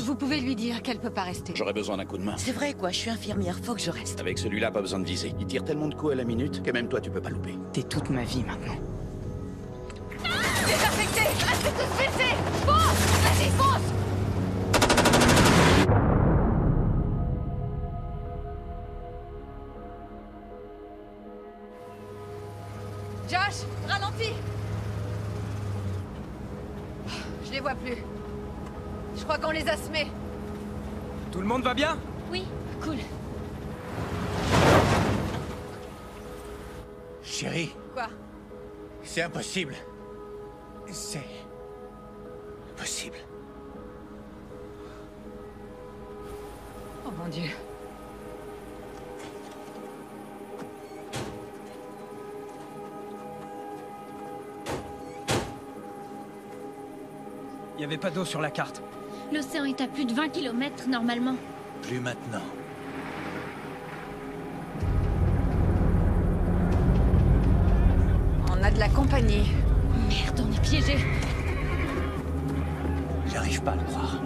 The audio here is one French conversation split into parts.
Vous pouvez lui dire qu'elle peut pas rester. J'aurais besoin d'un coup de main. C'est vrai quoi, je suis infirmière, faut que je reste. Avec celui-là, pas besoin de viser. Il tire tellement de coups à la minute que même toi, tu peux pas louper. T'es toute ma vie maintenant. Désaffecté! Restez tous fixés! Fonce! Vas-y, fonce! Josh, ralentis! Je les vois plus. Je crois qu'on les a semés. Tout le monde va bien? Oui, cool. Chérie, Quoi? c'est impossible. C'est... impossible. Oh mon Dieu. Il n'y avait pas d'eau sur la carte. L'océan est à plus de 20 km normalement. Plus maintenant. On a de la compagnie. Merde, on est piégés. J'arrive pas à le croire.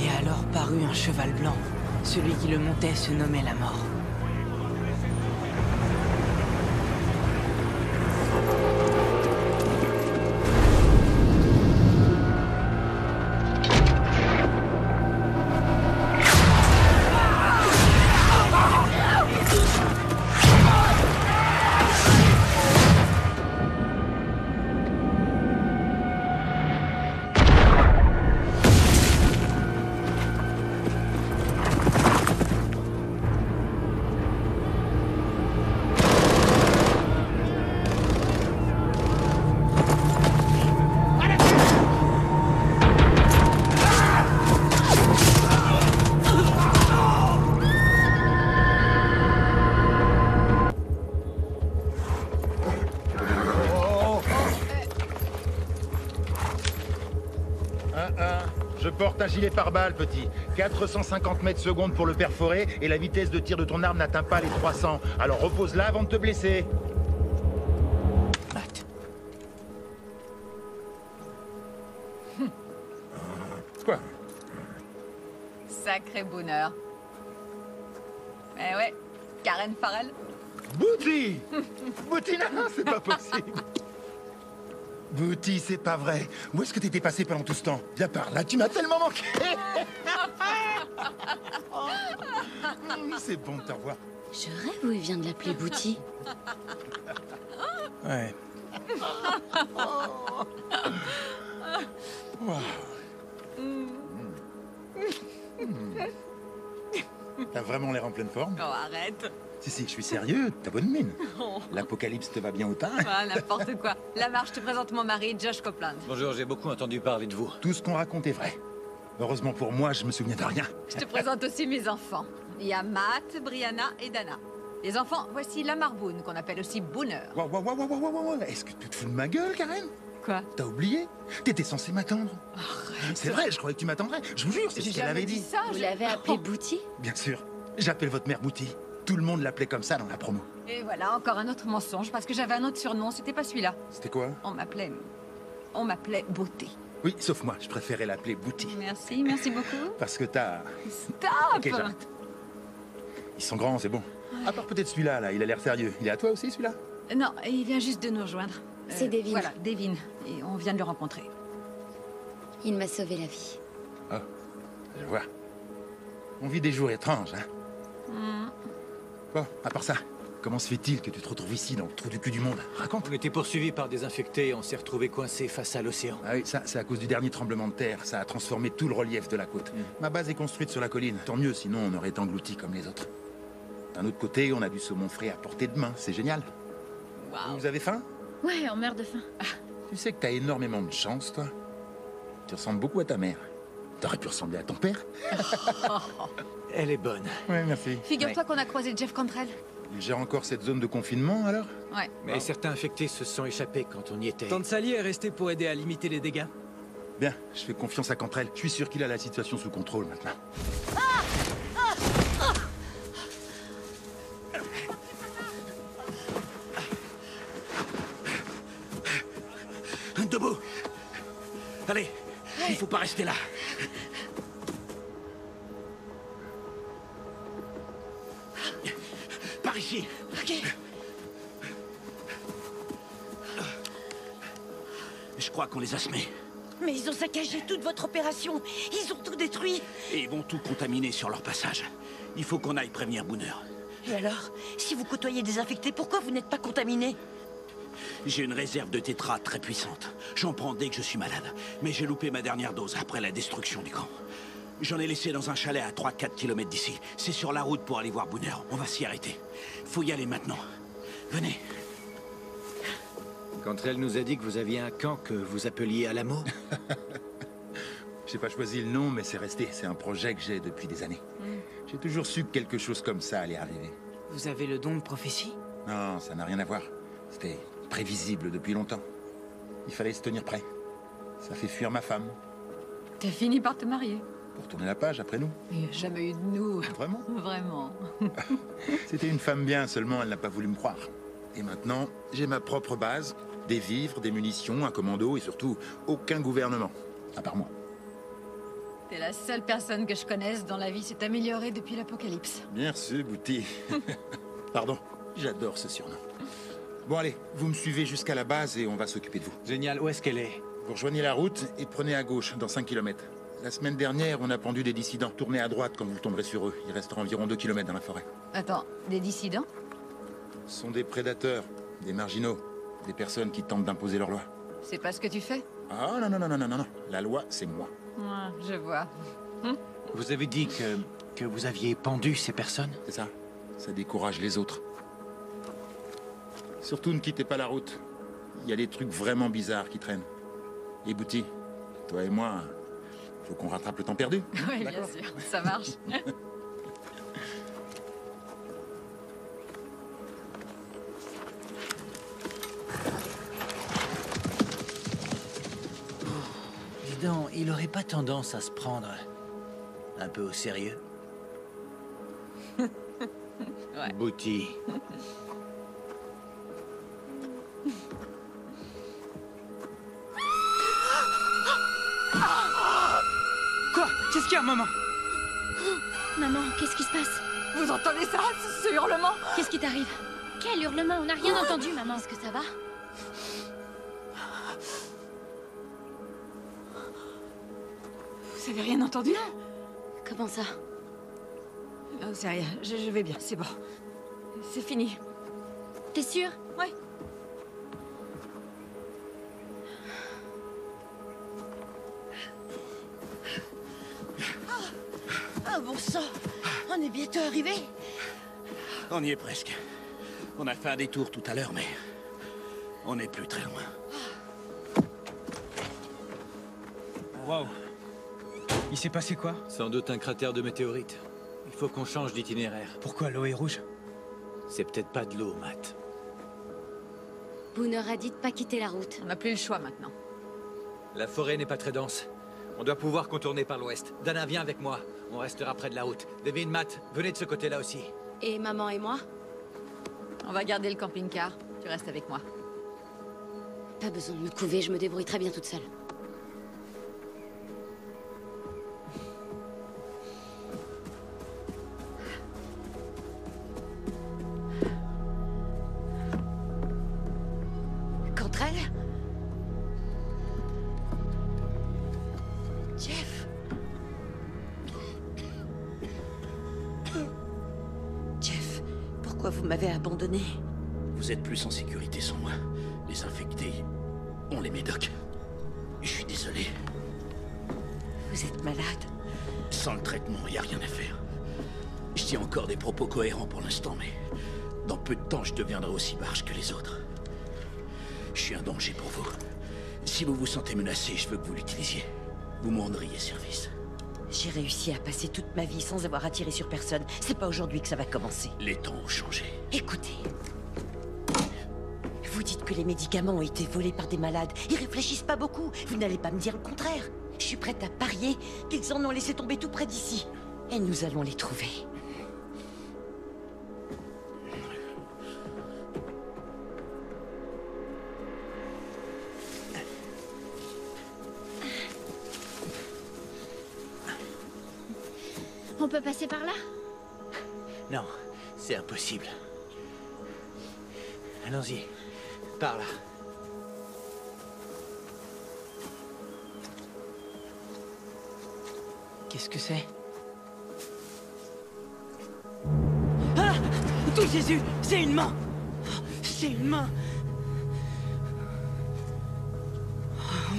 Et alors parut un cheval blanc. Celui qui le montait se nommait la mort. Je porte un gilet pare-balles, petit. 450 mètres secondes pour le perforer et la vitesse de tir de ton arme n'atteint pas les 300. Alors repose-la avant de te blesser. Matt. Quoi? Sacré bonheur. Eh ouais, Karen Farrell. Booty! Booty, non, c'est pas possible. Booty, c'est pas vrai. Où est-ce que t'étais passé pendant tout ce temps? Viens par là, tu m'as tellement manqué. C'est bon de te revoir. Je rêve où il vient de l'appeler Bouti. Ouais. T'as vraiment l'air en pleine forme? Oh, arrête. Si, je suis sérieux, t'as bonne mine. L'apocalypse te va bien au teint. Ah, n'importe quoi. Lamar, je te présente mon mari, Josh Copeland. Bonjour, j'ai beaucoup entendu parler de vous. Tout ce qu'on raconte est vrai. Heureusement pour moi, je me souviens de rien. Je te présente aussi mes enfants. Il y a Matt, Brianna et Dana. Les enfants, voici Lamar Boone, qu'on appelle aussi Booner. Waouh. Est-ce que tu te fous de ma gueule, Karen? Quoi? T'as oublié? T'étais censé m'attendre. C'est vrai, je croyais que tu m'attendrais. Je vous jure, c'est ce J'ai qu'elle jamais avait dit dit. ça. Vous l'avez appelé Bouti? Bien sûr. J'appelle votre mère Bouty. Tout le monde l'appelait comme ça dans la promo. Et voilà, encore un autre mensonge, parce que j'avais un autre surnom, c'était pas celui-là. C'était quoi? On m'appelait Beauté. Oui, sauf moi, je préférais l'appeler Bouty. Merci beaucoup. Parce que t'as... Stop! Ok, j'arrête. Ils sont grands, c'est bon. À part peut-être celui-là, là, il a l'air sérieux. Il est à toi aussi, celui-là? Non, il vient juste de nous rejoindre. C'est Devin. Voilà, Devin. Et on vient de le rencontrer. Il m'a sauvé la vie. Oh, je vois. On vit des jours étranges, hein? Bon, à part ça, comment se fait-il que tu te retrouves ici, dans le trou du cul du monde? Raconte. On était poursuivis par des infectés et on s'est retrouvés coincés face à l'océan. Ah oui, ça, c'est à cause du dernier tremblement de terre. Ça a transformé tout le relief de la côte. Ma base est construite sur la colline. Tant mieux, sinon on aurait été engloutis comme les autres. D'un autre côté, on a du saumon frais à portée de main. C'est génial. Waouh. Vous avez faim? Ouais, on meurt de faim. Tu sais que t'as énormément de chance, toi. Tu ressembles beaucoup à ta mère. T'aurais pu ressembler à ton père. Elle est bonne. Ouais, merci. Figure-toi qu'on a croisé Jeff Cantrell. Il gère encore cette zone de confinement, alors? Ouais. Mais certains infectés se sont échappés quand on y était. Tante Sally est restée pour aider à limiter les dégâts. Bien, je fais confiance à Cantrell. Je suis sûr qu'il a la situation sous contrôle maintenant. Debout. Allez, Il faut pas rester là. Par ici. Ok. Je crois qu'on les a semés. Mais ils ont saccagé toute votre opération. Ils ont tout détruit. Et ils vont tout contaminer sur leur passage. Il faut qu'on aille prévenir Booner. Et alors, si vous côtoyez des infectés, pourquoi vous n'êtes pas contaminé? J'ai une réserve de tétra très puissante. J'en prends dès que je suis malade. Mais j'ai loupé ma dernière dose après la destruction du camp. J'en ai laissé dans un chalet à 3-4 km d'ici. C'est sur la route pour aller voir Booner. On va s'y arrêter. Faut y aller maintenant. Venez. Cantrell nous a dit que vous aviez un camp que vous appeliez Alamo. J'ai pas choisi le nom, mais c'est resté. C'est un projet que j'ai depuis des années. J'ai toujours su que quelque chose comme ça allait arriver. Vous avez le don de prophétie? Non, ça n'a rien à voir. C'était prévisible depuis longtemps. Il fallait se tenir prêt. Ça fait fuir ma femme. T'as fini par te marier. Pour tourner la page après nous. Il n'y a jamais eu de nous. Vraiment? Vraiment. C'était une femme bien, seulement elle n'a pas voulu me croire. Et maintenant, j'ai ma propre base, des vivres, des munitions, un commando et surtout aucun gouvernement. À part moi. T'es la seule personne que je connaisse dont la vie s'est améliorée depuis l'apocalypse. Bien sûr, Bouti. Pardon, j'adore ce surnom. Bon allez, vous me suivez jusqu'à la base et on va s'occuper de vous. Génial, où est-ce qu'elle est? Vous rejoignez la route et prenez à gauche, dans 5 km. La semaine dernière, on a pendu des dissidents. Tournez à droite quand vous tomberez sur eux. Il restera environ 2 km dans la forêt. Attends, des dissidents? Ce sont des prédateurs, des marginaux, des personnes qui tentent d'imposer leur loi. C'est pas ce que tu fais? Ah non, non, non, non, non, non. La loi, c'est moi. Ouais, je vois. Vous avez dit que vous aviez pendu ces personnes? C'est ça. Ça décourage les autres. Surtout ne quittez pas la route. Il y a des trucs vraiment bizarres qui traînent. Et Bouti, toi et moi, faut qu'on rattrape le temps perdu. Oui, bien sûr, ça marche. Dis donc, il aurait pas tendance à se prendre un peu au sérieux? Ouais. Bouti. Quoi? Qu'est-ce qu'il y a, maman? Maman, qu'est-ce qui se passe? Vous entendez ça, ce hurlement? Qu'est-ce qui t'arrive? Quel hurlement? On n'a rien entendu, maman. Est-ce que ça va? Vous avez rien entendu? Comment ça? Non, c'est rien, je vais bien, c'est bon. C'est fini. T'es sûre? Ouais. Ah bon sang, on est bientôt arrivé. On y est presque. On a fait un détour tout à l'heure, mais on n'est plus très loin. Waouh. Il s'est passé quoi? Sans doute un cratère de météorite. Il faut qu'on change d'itinéraire. Pourquoi l'eau est rouge? C'est peut-être pas de l'eau, Matt. Booner a dit de pas quitter la route. On n'a plus le choix maintenant. La forêt n'est pas très dense. On doit pouvoir contourner par l'ouest. Dana, viens avec moi. On restera près de la route. Devin, Matt, venez de ce côté-là aussi. Et maman et moi? On va garder le camping-car. Tu restes avec moi. Pas besoin de me couver, je me débrouille très bien toute seule. Cantrell? Jeff? Jeff, pourquoi vous m'avez abandonné? Vous êtes plus en sécurité sans moi. Les infectés, on les médoc. Je suis désolé. Vous êtes malade? Sans le traitement, il n'y a rien à faire. Je tiens encore des propos cohérents pour l'instant, mais dans peu de temps, je deviendrai aussi barge que les autres. Je suis un danger pour vous. Si vous vous sentez menacé, je veux que vous l'utilisiez. Vous me rendriez service. J'ai réussi à passer toute ma vie sans avoir à tirer sur personne. C'est pas aujourd'hui que ça va commencer. Les temps ont changé. Écoutez. Vous dites que les médicaments ont été volés par des malades. Ils réfléchissent pas beaucoup. Vous n'allez pas me dire le contraire. Je suis prête à parier qu'ils en ont laissé tomber tout près d'ici. Et nous allons les trouver. On peut passer par là? Non, c'est impossible. Allons-y. Par là. Qu'est-ce que c'est? Ah! Tout Jésus! C'est une main! C'est une main!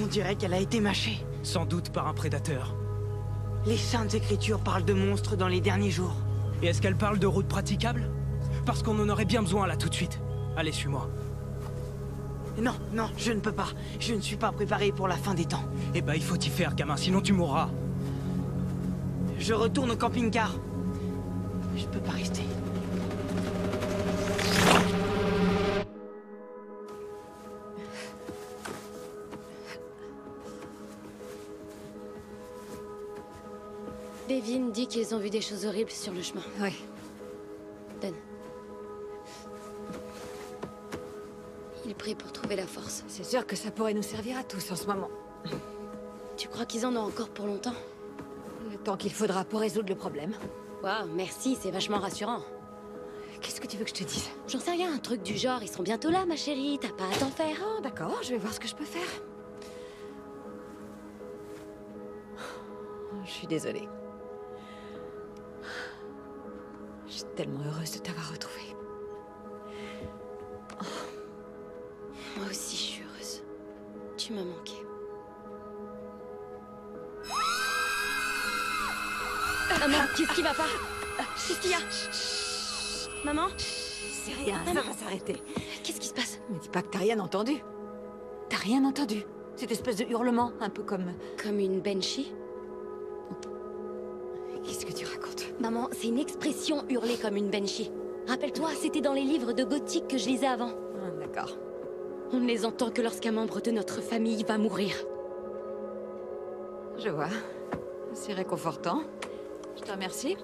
On dirait qu'elle a été mâchée. Sans doute par un prédateur. Les Saintes Écritures parlent de monstres dans les derniers jours. Et est-ce qu'elle parle de routes praticables? Parce qu'on en aurait bien besoin là tout de suite. Allez, suis-moi. Non, non, je ne peux pas. Je ne suis pas préparé pour la fin des temps. Eh ben, il faut t'y faire, gamin, sinon tu mourras. Je retourne au camping-car. Je peux pas rester. Devin dit qu'ils ont vu des choses horribles sur le chemin. Ouais. Donne. Il prie pour trouver la force. C'est sûr que ça pourrait nous servir à tous en ce moment. Tu crois qu'ils en ont encore pour longtemps? Le temps qu'il faudra pour résoudre le problème. Waouh, merci, c'est vachement rassurant. Qu'est-ce que tu veux que je te dise? J'en sais rien, un truc du genre, ils seront bientôt là, ma chérie, t'as pas à t'en faire. Oh, d'accord, je vais voir ce que je peux faire. Je suis désolée. Je suis tellement heureuse de t'avoir retrouvée. Moi aussi, je suis heureuse. Tu m'as manqué. Maman, qu'est-ce qui va pas? Qu'est-ce qu'il y a? Maman? C'est rien, Maman. ça va s'arrêter. Qu'est-ce qui se passe? Me dis pas que t'as rien entendu. T'as rien entendu. Cette espèce de hurlement, un peu comme... Comme une banshee? Qu'est-ce que tu racontes? Maman, c'est une expression hurler comme une banshee. Rappelle-toi, c'était dans les livres de gothique que je lisais avant. Ah, d'accord. On ne les entend que lorsqu'un membre de notre famille va mourir. Je vois. C'est réconfortant. Je te remercie.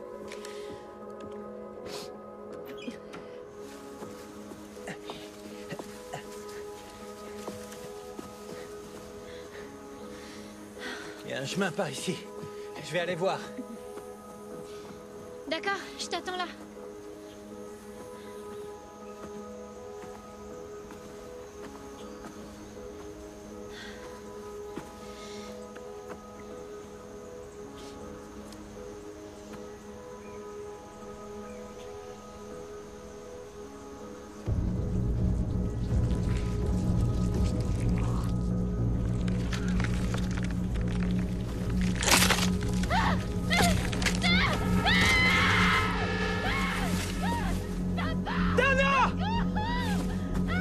Il y a un chemin par ici. Je vais aller voir. D'accord, je t'attends là.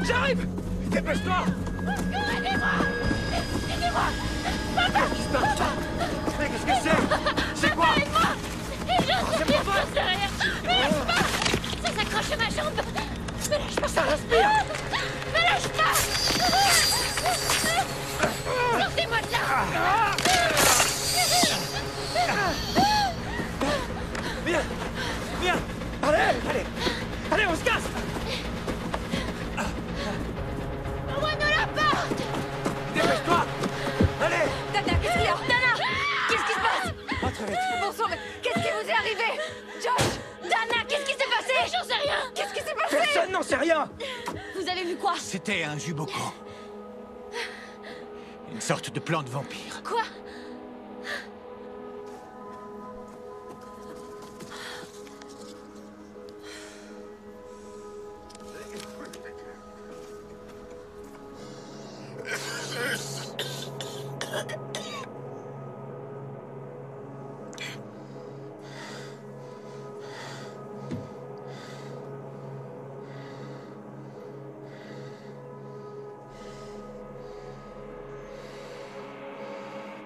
J'arrive! Dépêche-toi! Mais qu'est-ce que c'est? C'est quoi? Ça s'accroche à ma jambe. Me lâche pas. Ça respire! Me lâche pas. Sortez-moi de là. Viens! Viens! Allez! Allez! Allez, on se casse! Ouvre-nous la porte. Dépêche-toi! Allez! Dana, qu'est-ce qu'il y a? Dana! Qu'est-ce qui se passe? Pas très vite! Bon sang, mais qu'est-ce qui vous est arrivé? Josh! Dana, qu'est-ce qui s'est passé? J'en sais rien. Qu'est-ce qui s'est passé? Personne n'en sait rien! Vous avez vu quoi? C'était un juboko. Une sorte de plante vampire. Quoi?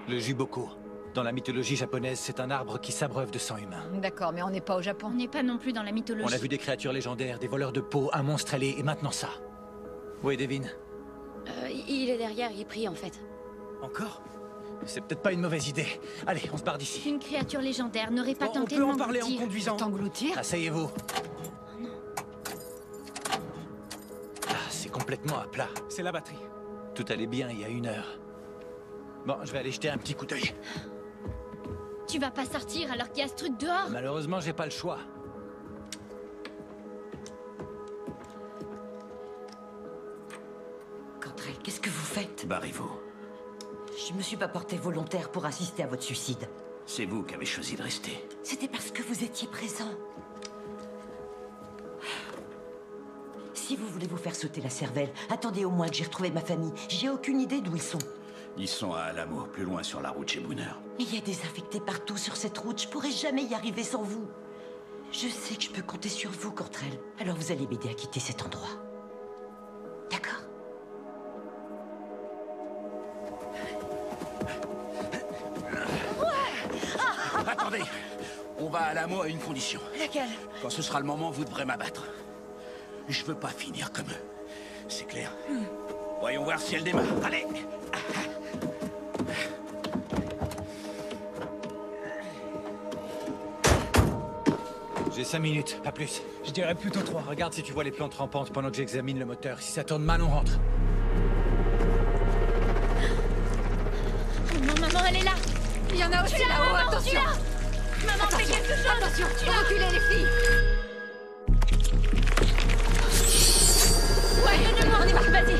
Le juboko. Dans la mythologie japonaise, c'est un arbre qui s'abreuve de sang humain. D'accord, mais on n'est pas au Japon. On n'est pas non plus dans la mythologie. On a vu des créatures légendaires, des voleurs de peau, un monstre ailé, et maintenant ça. Où est Devin? Il est derrière, il prie en fait. Encore? C'est peut-être pas une mauvaise idée. Allez, on se barre d'ici. Une créature légendaire n'aurait pas On tenté peut de en parler en m'engloutir. conduisant. T'engloutir? Asseyez-vous. Ah, c'est complètement à plat. C'est la batterie. Tout allait bien il y a 1 heure. Bon, je vais aller jeter un petit coup d'œil. Tu vas pas sortir alors qu'il y a ce truc dehors? Malheureusement, j'ai pas le choix. Cantrell, qu'est-ce que vous faites? Barrez-vous. Je me suis pas portée volontaire pour assister à votre suicide. C'est vous qui avez choisi de rester. C'était parce que vous étiez présent. Si vous voulez vous faire sauter la cervelle, attendez au moins que j'ai retrouvé ma famille. J'ai aucune idée d'où ils sont. Ils sont à Alamo, plus loin sur la route chez Booner. Mais il y a des infectés partout sur cette route. Je pourrais jamais y arriver sans vous. Je sais que je peux compter sur vous, Cantrell. Alors vous allez m'aider à quitter cet endroit. D'accord? Attendez, on va à Alamo à une condition. Laquelle? Quand ce sera le moment, vous devrez m'abattre. Je veux pas finir comme eux. C'est clair? Voyons voir si elle démarre. Allez! J'ai 5 minutes, pas plus. Je dirais plutôt 3. Regarde si tu vois les plantes rampantes pendant que j'examine le moteur. Si ça tourne mal, on rentre. Oh non, maman, elle est là! Il y en a aussi Tu l'as, là-haut, maman, attention! tu l'as! Maman, fais quelque chose! Attention, Tu l'as! reculez les filles! Ouais, on y va, vas-y!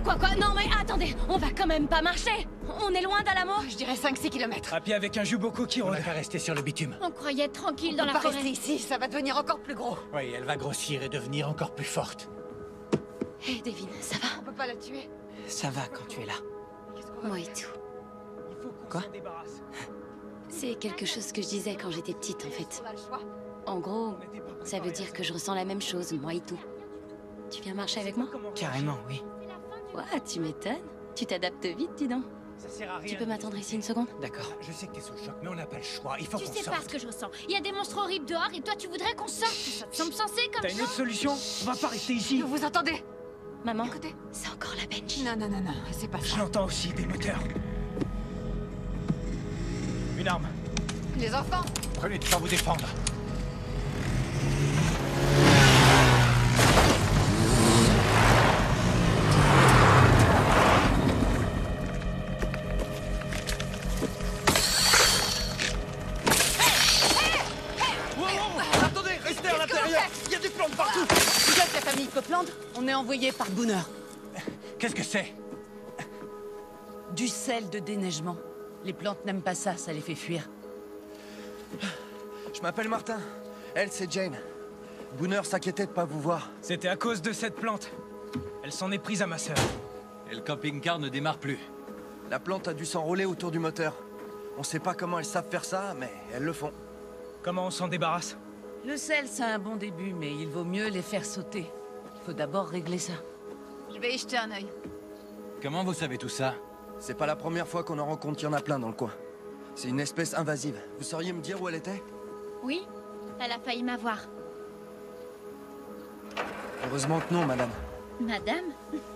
Quoi, non, mais attendez, on va quand même pas marcher! On est loin d'Alamo? Je dirais 5-6 kilomètres. À pied avec un Juboko qui On rôde. va pas rester sur le bitume. On croyait être tranquille dans On la peut pas forêt. rester ici, ça va devenir encore plus gros. Oui, elle va grossir et devenir encore plus forte. Hé, Devin, ça va? On peut pas la tuer. Ça va quand tu es là. Moi et tout. Il faut qu'on Quoi? s'en débarrasse. C'est quelque chose que je disais quand j'étais petite, en fait. On a le choix. En gros, On n'était pas ça veut préparés à dire que je ressens la même chose, moi et tout. Tu viens marcher avec moi? Comment Carrément, oui. Ouais, tu m'étonnes. Tu t'adaptes vite, dis donc. Ça sert à rien. Tu peux m'attendre ici une seconde? D'accord. Je sais que t'es sous le choc, mais on n'a pas le choix. Il faut Tu qu'on sais sorte. pas ce que je ressens. Il y a des monstres horribles dehors et toi, tu voudrais qu'on sorte. Ça te semble sensé comme T'as une ça? autre solution? On va pas rester ici. Vous entendez? Maman, Écoutez. c'est encore la bench. Non, c'est pas Je ça. l'entends aussi, des moteurs. Une arme. Les enfants, Prenez de temps vous défendre. Attendez, restez à l'intérieur. Il y a des plantes partout. Vous êtes la famille Copeland? On est envoyé par Booner. Qu'est-ce que c'est? Du sel de déneigement. Les plantes n'aiment pas ça, ça les fait fuir. Je m'appelle Martin. Elle, c'est Jane. Booner s'inquiétait de pas vous voir. C'était à cause de cette plante. Elle s'en est prise à ma sœur. Et le camping-car ne démarre plus. La plante a dû s'enrouler autour du moteur. On sait pas comment elles savent faire ça, mais elles le font. Comment on s'en débarrasse? Le sel, c'est un bon début, mais il vaut mieux les faire sauter. Faut d'abord régler ça. je vais y jeter un œil. Comment vous savez tout ça? C'est pas la première fois qu'on en rencontre, il y en a plein dans le coin. C'est une espèce invasive. Vous sauriez me dire où elle était? Oui, elle a failli m'avoir. Heureusement que non, madame. Madame,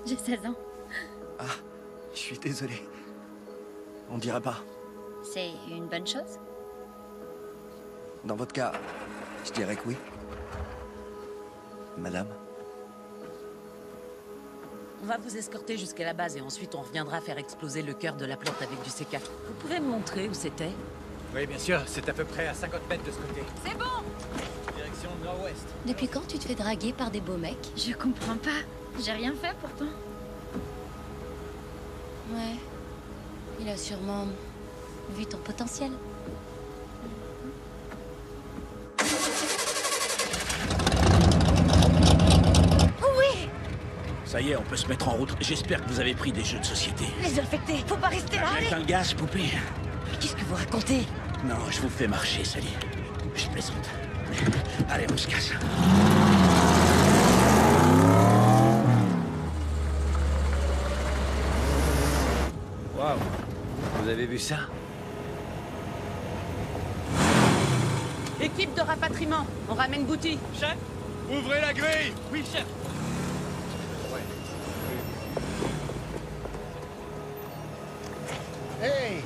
j'ai 16 ans. Ah, je suis désolé. On dirait pas. C'est une bonne chose? Dans votre cas, je dirais que oui. Madame? On va vous escorter jusqu'à la base et ensuite on reviendra faire exploser le cœur de la plante avec du C4. Vous pouvez me montrer où c'était? Oui, bien sûr, c'est à peu près à 50 mètres de ce côté. C'est bon! Direction nord-ouest. Depuis quand tu te fais draguer par des beaux mecs? Je comprends pas. J'ai rien fait pourtant. Ouais. Il a sûrement vu ton potentiel. Ça y est, on peut se mettre en route. J'espère que vous avez pris des jeux de société. Les infectés, faut pas rester là, allez! Avec un gaz, poupée? Mais qu'est-ce que vous racontez? Non, je vous fais marcher, Sally. Je plaisante. Allez, on se casse. Waouh! Vous avez vu ça? Équipe de rapatriement, on ramène Bouty. Chef? Ouvrez la grille! Oui, chef. Hey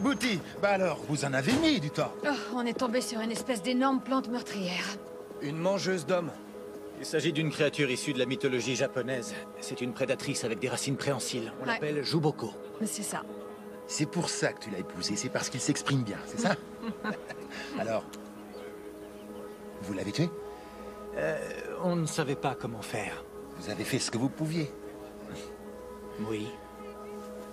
Bouty, bah alors, vous en avez mis du temps. Oh, on est tombé sur une espèce d'énorme plante meurtrière. Une mangeuse d'hommes. Il s'agit d'une créature issue de la mythologie japonaise. C'est une prédatrice avec des racines préhensiles. On Ouais. l'appelle Juboko. C'est ça. C'est pour ça que tu l'as épousé, c'est parce qu'il s'exprime bien, c'est ça? Alors, vous l'avez tué? On ne savait pas comment faire. Vous avez fait ce que vous pouviez. Oui.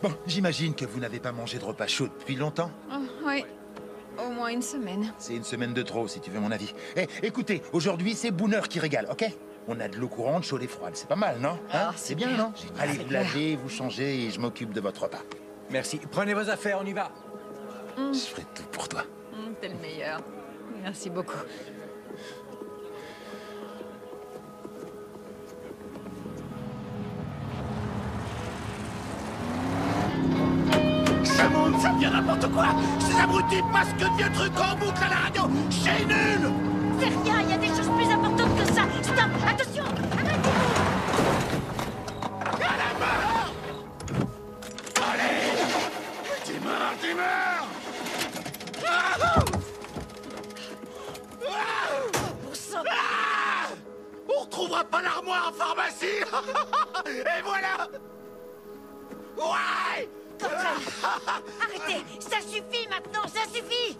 Bon, j'imagine que vous n'avez pas mangé de repas chaud depuis longtemps. Oh, oui. Au moins une semaine. C'est une semaine de trop, si tu veux mon avis. Eh, écoutez, aujourd'hui, c'est Booner qui régale, ok? On a de l'eau courante, chaude et froide. C'est pas mal, non? Hein? C'est bien, non? Allez, vous lavez, vous changez et je m'occupe de votre repas. Merci. Prenez vos affaires, on y va. Je ferai tout pour toi. T'es le meilleur. Merci beaucoup. Ça monte, ça devient n'importe quoi. Ces abrutis passent que de vieux trucs en boucle à la radio. C'est nul. C'est rien, il y a des choses plus importantes que ça. Stop, attention, arrêtez-vous. À la mort. Allez. Tu meurs, tu meurs. Ah. Ah. On retrouvera pas l'armoire en pharmacie. Et voilà. Ouais. Arrêtez, ça suffit maintenant, ça suffit.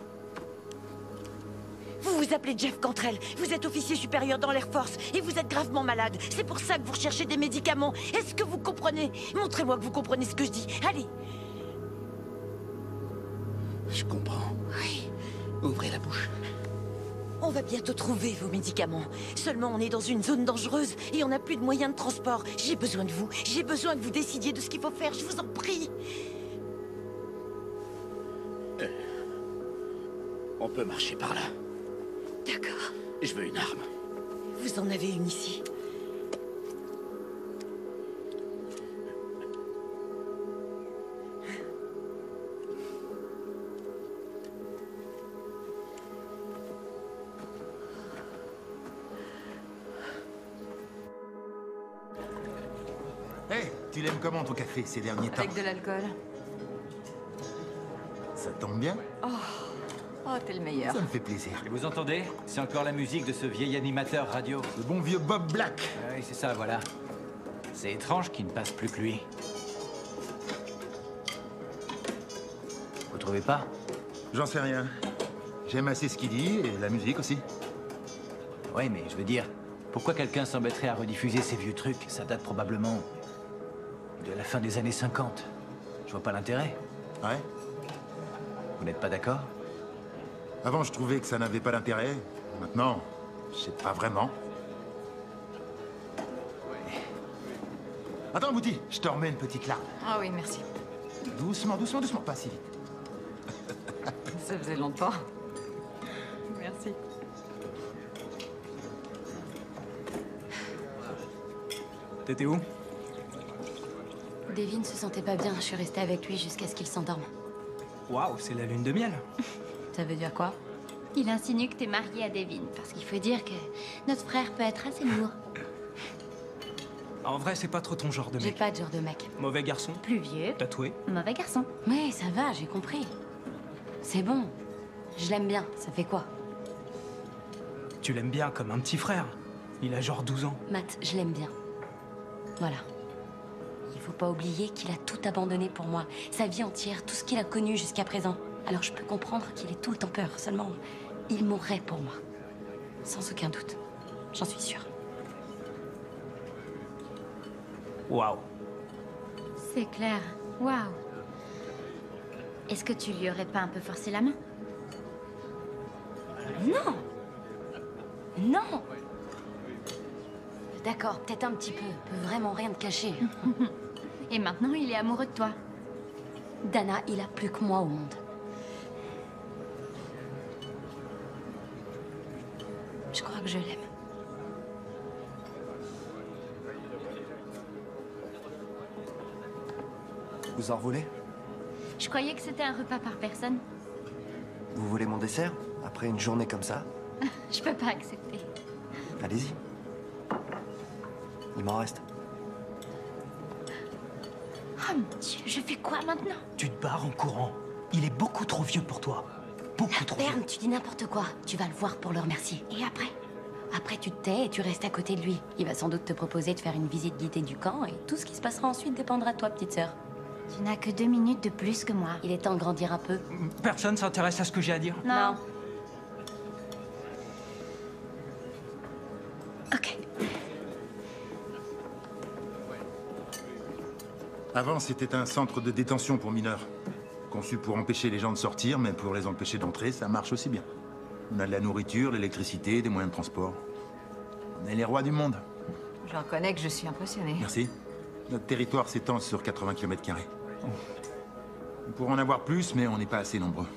Vous vous appelez Jeff Cantrell, vous êtes officier supérieur dans l'Air Force et vous êtes gravement malade. C'est pour ça que vous recherchez des médicaments. Est-ce que vous comprenez? Montrez-moi que vous comprenez ce que je dis. Allez. Je comprends. Oui. Ouvrez la bouche. On va bientôt trouver vos médicaments. Seulement, on est dans une zone dangereuse et on n'a plus de moyens de transport. J'ai besoin de vous. J'ai besoin que vous décidiez de ce qu'il faut faire. Je vous en prie. On peut marcher par là. D'accord. Je veux une arme. Vous en avez une ici. Hey, tu l'aimes comment ton café ces derniers temps? Avec de l'alcool. Ça tombe bien? Oh, t'es le meilleur. Ça me fait plaisir. Et vous entendez? C'est encore la musique de ce vieil animateur radio. Le bon vieux Bob Black. Oui, c'est ça, voilà. C'est étrange qu'il ne passe plus que lui. Vous trouvez pas? J'en sais rien. J'aime assez ce qu'il dit et la musique aussi. Oui, mais je veux dire, pourquoi quelqu'un s'embêterait à rediffuser ces vieux trucs? Ça date probablement de la fin des années 50. Je vois pas l'intérêt. Ouais. Vous n'êtes pas d'accord? Avant, je trouvais que ça n'avait pas d'intérêt. Maintenant, je sais pas vraiment. Attends, Bouti, je te remets une petite larme. Ah oui, merci. Doucement, doucement, doucement, pas si vite. Ça faisait longtemps. Merci. T'étais où? Devin se sentait pas bien, je suis restée avec lui jusqu'à ce qu'il s'endorme. Waouh, c'est la lune de miel. Ça veut dire quoi? Il insinue que t'es mariée à Devin, parce qu'il faut dire que notre frère peut être assez lourd. En vrai, c'est pas trop ton genre de J'ai mec. pas de genre de mec. Mauvais garçon, Plus vieux, tatoué. mauvais garçon. Oui, ça va, j'ai compris. C'est bon. Je l'aime bien, ça fait quoi? Tu l'aimes bien comme un petit frère. Il a genre 12 ans. Matt, je l'aime bien. Voilà. Il faut pas oublier qu'il a tout abandonné pour moi. Sa vie entière, tout ce qu'il a connu jusqu'à présent. Alors je peux comprendre qu'il ait tout le temps peur. Seulement, il mourrait pour moi. Sans aucun doute. J'en suis sûre. Waouh. C'est clair. Waouh. Est-ce que tu lui aurais pas un peu forcé la main? Non! Non! D'accord, peut-être un petit peu. Peut vraiment rien te cacher. Et maintenant, il est amoureux de toi. Dana, il a plus que moi au monde. Je crois que je l'aime. Vous en voulez? Je croyais que c'était un repas par personne. Vous voulez mon dessert? Après une journée comme ça? Je peux pas accepter. Allez-y. Il m'en reste. Oh mon Dieu, je fais quoi maintenant? Tu te barres en courant. Il est beaucoup trop vieux pour toi. Beaucoup trop vieux. Berne, tu dis n'importe quoi. Tu vas le voir pour le remercier. Et après? Après, tu te tais et tu restes à côté de lui. Il va sans doute te proposer de faire une visite guidée du camp et tout ce qui se passera ensuite dépendra de toi, petite sœur. Tu n'as que 2 minutes de plus que moi. Il est temps de grandir un peu. Personne s'intéresse à ce que j'ai à dire. Non. Ok. Avant, c'était un centre de détention pour mineurs. Conçu pour empêcher les gens de sortir, mais pour les empêcher d'entrer, ça marche aussi bien. On a de la nourriture, l'électricité, des moyens de transport. On est les rois du monde. Je reconnais que je suis impressionnée. Merci. Notre territoire s'étend sur 80 km². On pourrait en avoir plus, mais on n'est pas assez nombreux.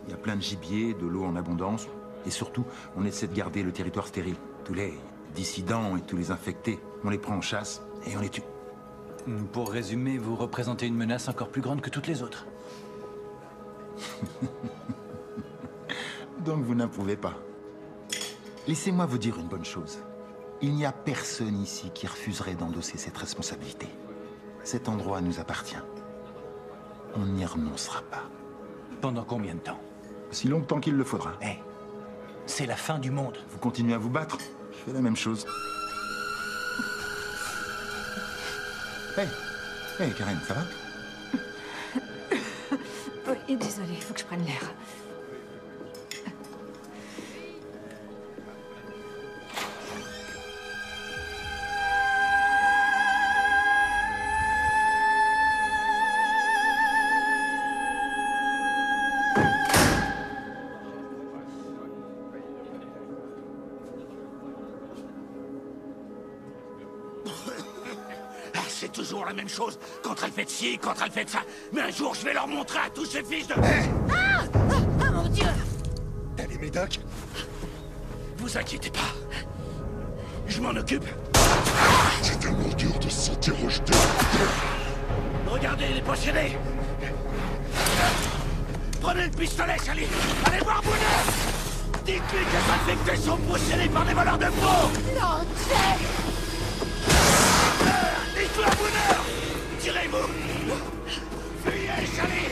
Il y a plein de gibier, de l'eau en abondance, et surtout, on essaie de garder le territoire stérile. Tous les dissidents et tous les infectés, on les prend en chasse et on les tue. Pour résumer, vous représentez une menace encore plus grande que toutes les autres. Donc vous n'approuvez pas. Laissez-moi vous dire une bonne chose. Il n'y a personne ici qui refuserait d'endosser cette responsabilité. Cet endroit nous appartient. On n'y renoncera pas. Pendant combien de temps? Si longtemps qu'il le faudra. Hey, c'est la fin du monde. Vous continuez à vous battre, je fais la même chose. Hey, Karen, ça va? Oui, désolée, il faut que je prenne l'air. C'est toujours la même chose. Quand elle fait de ci, quand elle fait de ça. Mais un jour, je vais leur montrer à tous ces fils de... Ah mon Dieu! T'as les médocs? Vous inquiétez pas. Je m'en occupe. C'est tellement dur de se sentir rejeté. Regardez, il est possédé. Prenez le pistolet, Sally. Allez voir Booner. Dites-lui que les infectés sont possédés par des voleurs de peau. Non, Jack! Dites-le à Booner. Tirez-vous. Fuyez, Sally.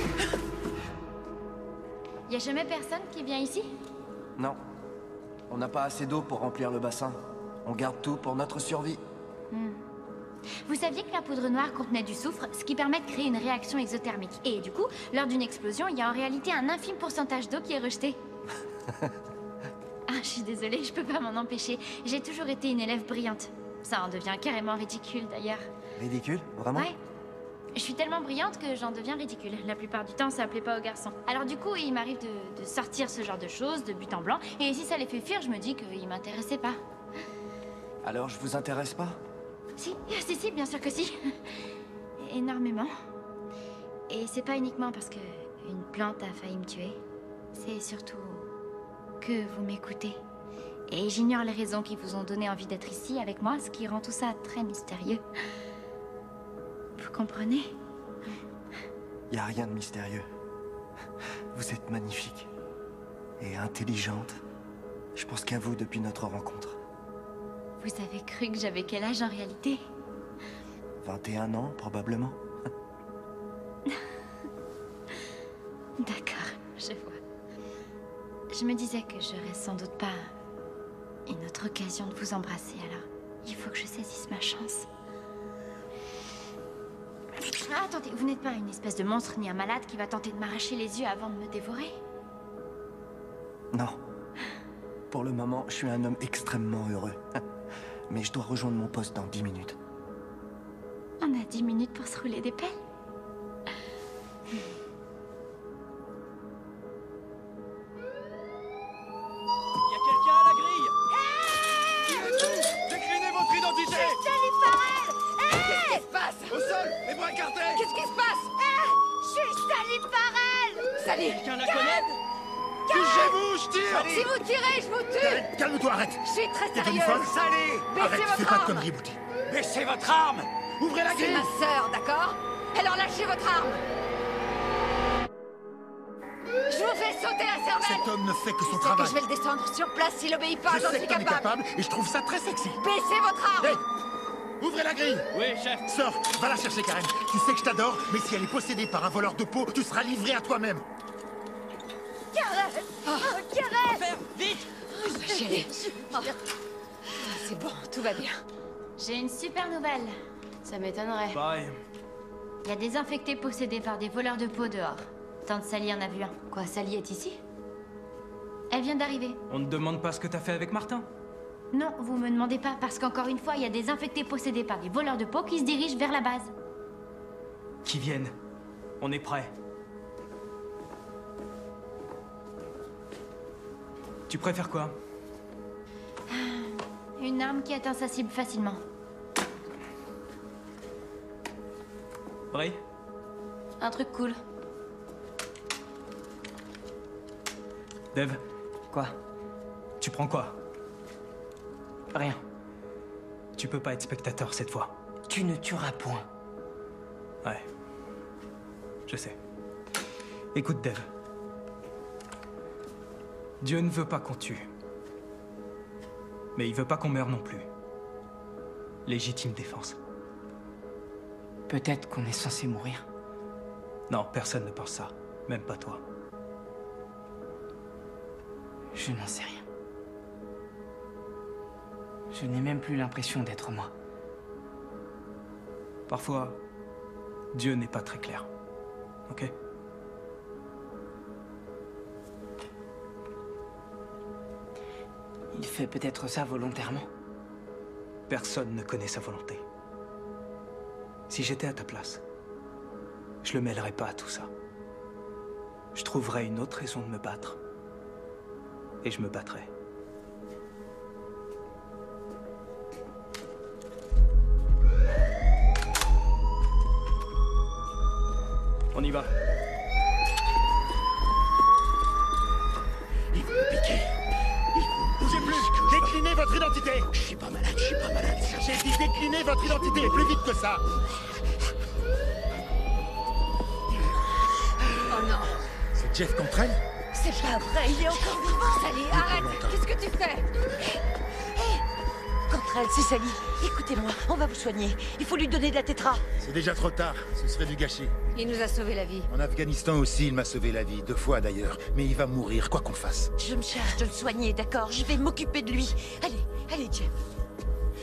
Y a jamais personne qui vient ici? Non. On n'a pas assez d'eau pour remplir le bassin. On garde tout pour notre survie. Vous saviez que la poudre noire contenait du soufre, ce qui permet de créer une réaction exothermique. Et du coup, lors d'une explosion, il y a en réalité un infime pourcentage d'eau qui est rejeté. Ah, je suis désolée, je peux pas m'en empêcher. J'ai toujours été une élève brillante. Ça en devient carrément ridicule, d'ailleurs. Ridicule? Vraiment? Ouais. Je suis tellement brillante que j'en deviens ridicule. La plupart du temps, ça plaît pas aux garçons. Alors du coup, il m'arrive de sortir ce genre de choses, de but en blanc. Et si ça les fait fuir, je me dis qu'ils m'intéressaient pas. Alors je vous intéresse pas? Si, bien sûr que si. Énormément. Et c'est pas uniquement parce que une plante a failli me tuer. C'est surtout que vous m'écoutez. Et j'ignore les raisons qui vous ont donné envie d'être ici avec moi, ce qui rend tout ça très mystérieux. Vous comprenez? Y a rien de mystérieux. Vous êtes magnifique. Et intelligente. Je pense qu'à vous depuis notre rencontre. Vous avez cru que j'avais quel âge en réalité? 21 ans, probablement. D'accord, je vois. Je me disais que j'aurais sans doute pas une autre occasion de vous embrasser, alors il faut que je saisisse ma chance. Ah, attendez, vous n'êtes pas une espèce de monstre ni un malade qui va tenter de m'arracher les yeux avant de me dévorer? Non. Pour le moment, je suis un homme extrêmement heureux. Mais je dois rejoindre mon poste dans 10 minutes. On a 10 minutes pour se rouler des pelles. Y'a quelqu'un à la grille? Qui êtes-vous? Déclinez votre identité! Sally Farrell! Qu'est-ce qui se passe? Au sol! Les bras écartés! Qu'est-ce qui se passe? Je suis Sally Farrell! Sally! Quelqu'un la connaît? Touchez-vous, je tire! Si vous tirez, je vous tue! Calme-toi, arrête. Je suis très T'es devenu sérieuse! folle? Sally. Baissez Arrête, votre fais pas de arme! conneries, Bouti. Baissez votre arme. Ouvrez la C'est grille. ma sœur, d'accord? Alors lâchez votre arme! Je vous fais sauter la cervelle! Cet homme ne fait que son C'est que travail. je vais le descendre sur place s'il obéit pas, Je j'en sais suis que t'en es capable! capable et je trouve ça très sexy. Baissez votre arme! Hey, ouvrez la grille. Oui, chef. Sors, va la chercher, Karen. Tu sais que je t'adore, mais si elle est possédée par un voleur de peau, tu seras livré à toi-même. Karen! Oh, Karen! Vite! Ma chérie! Oh. C'est bon, tout va bien. J'ai une super nouvelle. Ça m'étonnerait. Bye. Il y a des infectés possédés par des voleurs de peau dehors. Tante Sally en a vu un. Quoi, Sally est ici? Elle vient d'arriver. On ne demande pas ce que t'as fait avec Martin? Non, vous me demandez pas, parce qu'encore une fois, il y a des infectés possédés par des voleurs de peau qui se dirigent vers la base. Qui viennent. On est prêts. Tu préfères quoi? Une arme qui atteint sa cible facilement. Bray? Un truc cool. Dev? Quoi? Tu prends quoi? Rien. Tu peux pas être spectateur cette fois. Tu ne tueras point. Ouais. Je sais. Écoute, Dev. Dieu ne veut pas qu'on tue. Mais il veut pas qu'on meure non plus. Légitime défense. Peut-être qu'on est censé mourir. Non, personne ne pense ça. Même pas toi. Je n'en sais rien. Je n'ai même plus l'impression d'être moi. Parfois, Dieu n'est pas très clair. Ok? Il fait peut-être ça volontairement. Personne ne connaît sa volonté. Si j'étais à ta place, je le mêlerais pas à tout ça. Je trouverais une autre raison de me battre. Et je me battrais. On y va. Il veut me piquer. Bougez plus. Déclinez votre identité. Je suis pas malade, je suis pas malade. J'ai dit déclinez votre identité, plus vite que ça. Oh non. C'est Jeff contre elle? C'est pas vrai, il est encore vivant. Sally, arrête. Qu'est-ce que tu fais? Contre elle, c'est Sally. Écoutez-moi, on va vous soigner. Il faut lui donner de la tétra. C'est déjà trop tard, ce serait du gâchis. Il nous a sauvé la vie. En Afghanistan aussi, il m'a sauvé la vie, 2 fois d'ailleurs. Mais il va mourir, quoi qu'on fasse. Je me charge de le soigner, d'accord? Je vais m'occuper de lui. Allez, allez, Jeff.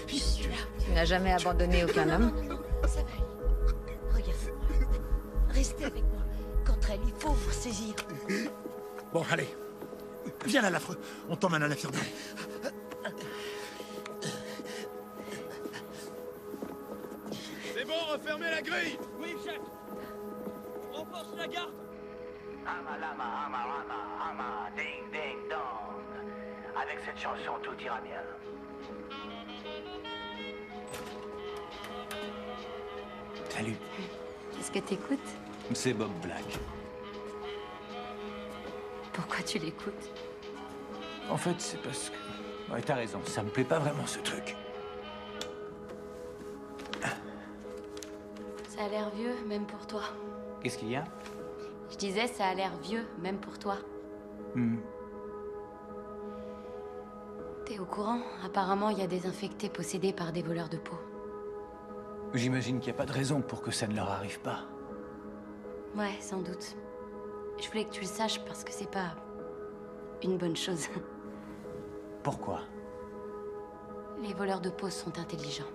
Je suis là. Tu n'as jamais abandonné aucun homme? Ça va aller. Regarde. Restez avec moi. Contre elle, il faut vous ressaisir. Bon, allez. Viens là, l'affreux. On t'emmène à l'infirmerie. C'est bon, refermez la grille. Oui, chef. Renforce la garde. Hama lama, hama hama, hama, ding ding dong. Avec cette chanson, tout ira bien. Salut. Qu'est-ce que t'écoutes? C'est Bob Black. Pourquoi tu l'écoutes? En fait, c'est parce que... Ouais, t'as raison, ça me plaît pas vraiment ce truc. Ça a l'air vieux, même pour toi. Qu'est-ce qu'il y a? Je disais, ça a l'air vieux, même pour toi. T'es au courant? Apparemment, il y a des infectés possédés par des voleurs de peau. J'imagine qu'il n'y a pas de raison pour que ça ne leur arrive pas. Ouais, sans doute. Je voulais que tu le saches parce que c'est pas une bonne chose. Pourquoi? Les voleurs de peau sont intelligents.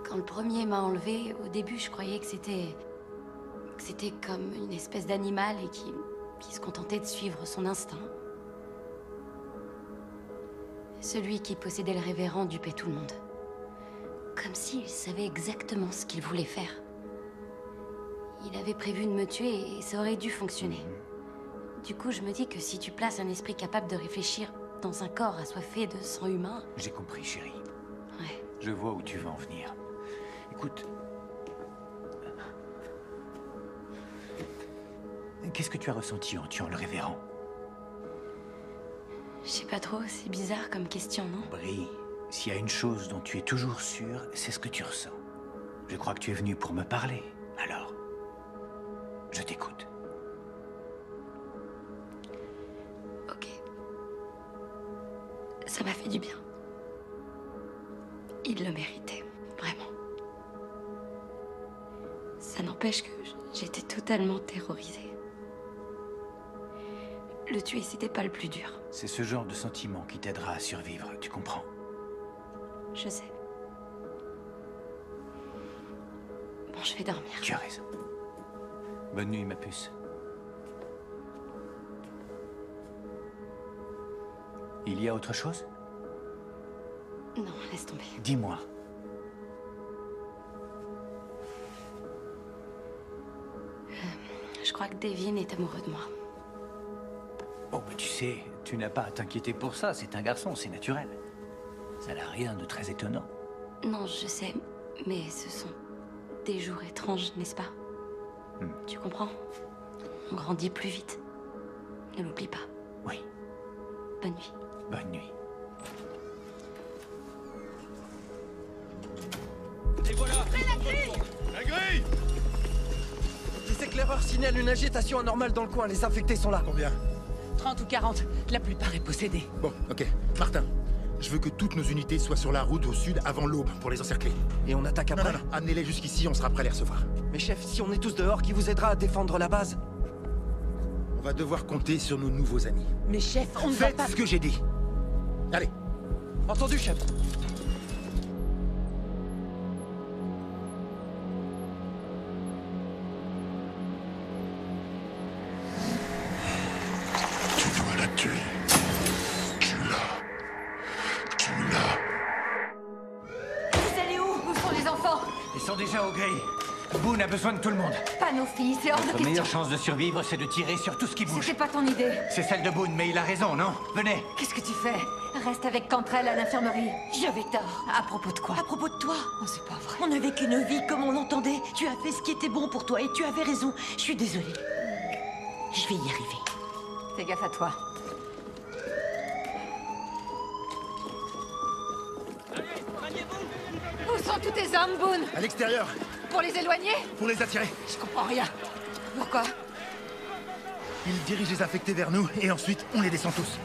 Quand le premier m'a enlevé, au début, je croyais que c'était comme une espèce d'animal et qui se contentait de suivre son instinct. Celui qui possédait le révérend dupait tout le monde. Comme s'il savait exactement ce qu'il voulait faire. Il avait prévu de me tuer et ça aurait dû fonctionner. Du coup, je me dis que si tu places un esprit capable de réfléchir dans un corps assoiffé de sang humain... J'ai compris, chérie. Ouais. Je vois où tu veux en venir. Écoute... Qu'est-ce que tu as ressenti en tuant le révérend? Je sais pas trop, c'est bizarre comme question, non? Brie, s'il y a une chose dont tu es toujours sûre, c'est ce que tu ressens. Je crois que tu es venu pour me parler, alors... Je t'écoute. Ok. Ça m'a fait du bien. Il le méritait, vraiment. Ça n'empêche que j'étais totalement terrorisée. Le tuer, c'était pas le plus dur. C'est ce genre de sentiment qui t'aidera à survivre, tu comprends? Je sais. je vais dormir. Tu as raison. Bonne nuit, ma puce. Il y a autre chose? Non, laisse tomber. Dis-moi. Je crois que Devin est amoureux de moi. Oh, mais tu sais, tu n'as pas à t'inquiéter pour ça. C'est un garçon, c'est naturel. Ça n'a rien de très étonnant. Non, je sais, mais ce sont des jours étranges, n'est-ce pas? Tu comprends? On grandit plus vite. Ne l'oublie pas. Oui. Bonne nuit. Bonne nuit. Et voilà! La grille! Les éclaireurs signalent une agitation anormale dans le coin. Les infectés sont là. Combien? 30 ou 40. La plupart est possédée. Bon, ok. Martin, je veux que toutes nos unités soient sur la route au sud avant l'aube pour les encercler. Et on attaque après? Non, amenez-les jusqu'ici, on sera prêt à les recevoir. Mais chef, si on est tous dehors, qui vous aidera à défendre la base? On va devoir compter sur nos nouveaux amis. Mais chef, on ne va pas... Faites ce que j'ai dit. Allez. Entendu, chef. Tu dois la tuer. Vous allez où? Où sont les enfants? Ils sont déjà au grille. Boone a besoin de tout le monde. Pas nos filles, c'est hors de Notre question. meilleure chance de survivre, c'est de tirer sur tout ce qui bouge. C'était pas ton idée. C'est celle de Boone, mais il a raison, non? Venez. Qu'est-ce que tu fais? Reste avec Cantrell à l'infirmerie. J'avais tort. À propos de quoi? À propos de toi. Oh, c'est pas vrai. On a vécu nos vies comme on l'entendait. Tu as fait ce qui était bon pour toi et tu avais raison. Je suis désolée. Je vais y arriver. Fais gaffe à toi. Où sont tous tes hommes, Boone? À l'extérieur, Pour les éloigner? pour les attirer. Je comprends rien. Pourquoi? Ils dirigent les infectés vers nous et ensuite on les descend tous.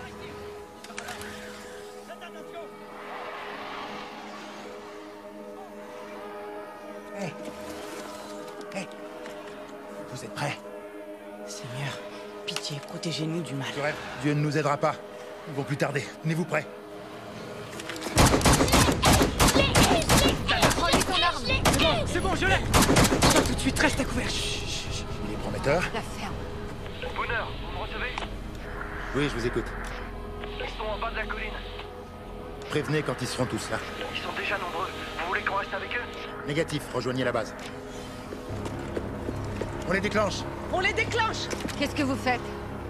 Hey. Vous êtes prêts? Seigneur, pitié, protégez-nous du mal. Dieu ne nous aidera pas. Ils vont plus tarder. Tenez-vous prêts. Prenez ton arme. C'est bon, je l'ai. Pas tout de suite, reste à couvert. Il est prometteur. La ferme. Bonheur, vous me recevez? Oui, je vous écoute. Ils sont en bas de la colline. Prévenez quand ils seront tous là. Ils sont déjà nombreux. Vous voulez qu'on reste avec eux? Négatif, rejoignez la base. On les déclenche. On les déclenche! Qu'est-ce que vous faites?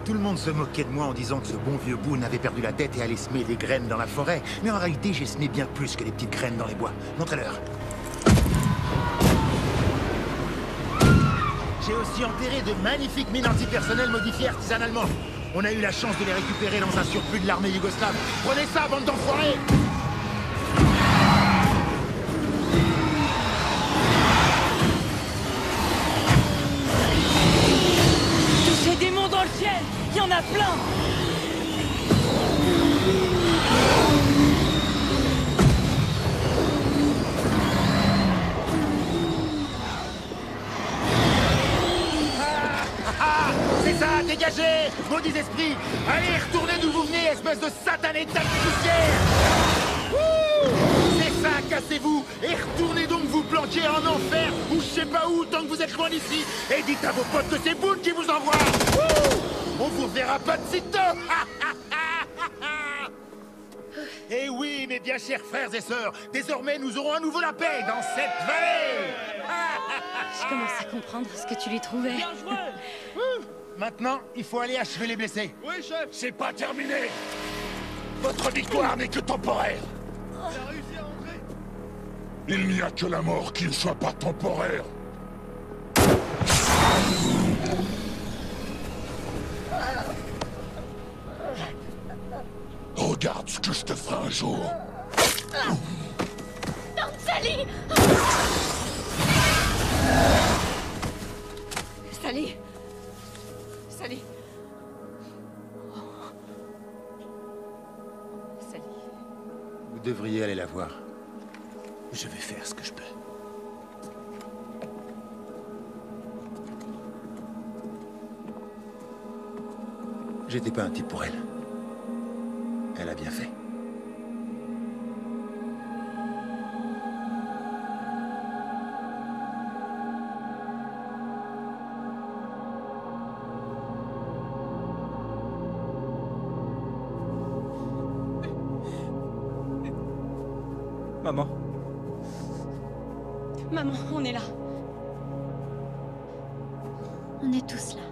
Tout le monde se moquait de moi en disant que ce bon vieux Boone avait perdu la tête et allait semer des graines dans la forêt. Mais en réalité, j'ai semé bien plus que des petites graines dans les bois. Montrez-leur. J'ai aussi enterré de magnifiques mines antipersonnelles modifiées artisanalement. On a eu la chance de les récupérer dans un surplus de l'armée yougoslave. Prenez ça, bande d'enfoirés! Tous ces démons dans le ciel! Il y en a plein! C'est ça, dégagez! Maudits esprits! Allez, retournez d'où vous venez, espèce de satané tas de poussière! Wouh! C'est ça, cassez-vous! Et retournez donc vous planquer en enfer, ou je sais pas où, tant que vous êtes loin d'ici! Et dites à vos potes que c'est Boone qui vous envoie! Wouh! On vous reverra pas de sitôt! Eh oui, mes bien chers frères et sœurs, désormais nous aurons à nouveau la paix dans cette vallée! Je commence à comprendre ce que tu lui trouvais. Maintenant, il faut aller achever les blessés. Oui, chef! C'est pas terminé. Votre victoire n'est que temporaire. Il a réussi à rentrer? Il n'y a que la mort qui ne soit pas temporaire. Regarde ce que je te ferai un jour. Tante Sally! Sally. Sally. Sally. Vous devriez aller la voir. Je vais faire ce que je peux. J'étais pas un type pour elle. Elle a bien fait. Maman. Maman, on est là. On est tous là.